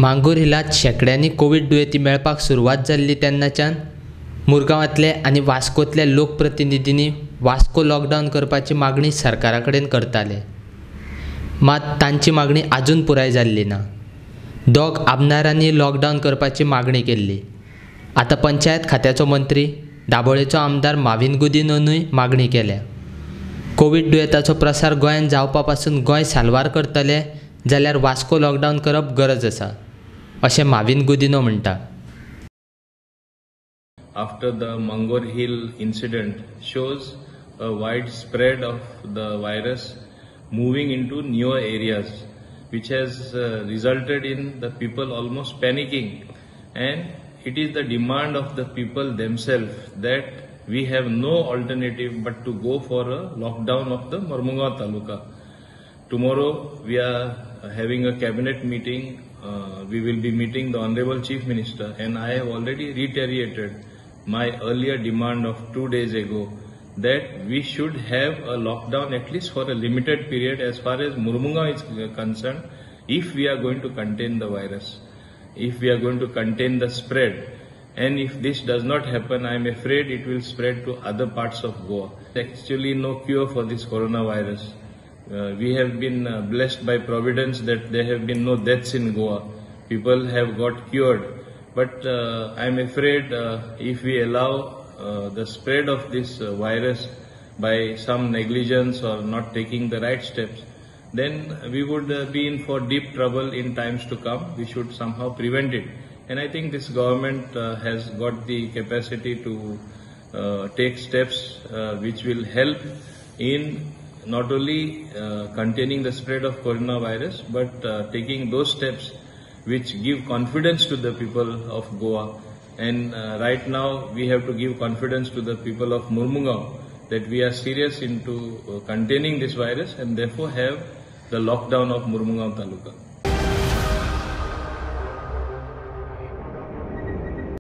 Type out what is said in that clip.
मांगूर हिलात शेकड्यांनी कोविड दुयेंती मेळपाक सुरवात जाल्ली तेन्नाच्यान मुरगांवांतले आनी वास्कोंतल्या लोकप्रतिनिधींनी वास्को लॉकडावन करपाची मागणी सरकारा कडेन करताले, मात तांची मागणी आजून पुराय जाल्ली ना। दोग आमदारांनी लॉकडावन करपाची मागणी केल्ली। आतां पंचायत खात्याचो मंत्री दाबोळेचो आमदार माविन गुदिन्होनूय मागणी केल्या। कोविड दुयेंताचो प्रसार गोंयांत जावपा पासून गोंय साल्वार करतले जाल्यार वास्को लॉकडावन करप गरज आसा, अशें माविन गुदिन्हो म्हणटा। After the Mangur Hill incident shows a wide spread of the virus moving into newer areas, which has resulted in the people almost panicking, and it is the demand of the people themselves that we have no alternative but to go for a lockdown of the Mormungao Taluka. Tomorrow we are having a cabinet meeting. We will be meeting the Honorable Chief Minister, and I have already reiterated my earlier demand of 2 days ago that we should have a lockdown at least for a limited period as far as Mormungao is concerned, if we are going to contain the virus, if we are going to contain the spread. And if this does not happen, I am afraid it will spread to other parts of Goa. Actually no cure for this coronavirus. We have been blessed by Providence that there have been no deaths in Goa. People have got cured. But I am afraid if we allow the spread of this virus by some negligence or not taking the right steps, then we would be in for deep trouble in times to come. We should somehow prevent it. And I think this government has got the capacity to take steps which will help in not only containing the spread of coronavirus, but taking those steps which give confidence to the people of Goa. And right now we have to give confidence to the people of Mormungao that we are serious into containing this virus and therefore have the lockdown of Mormungao Taluka.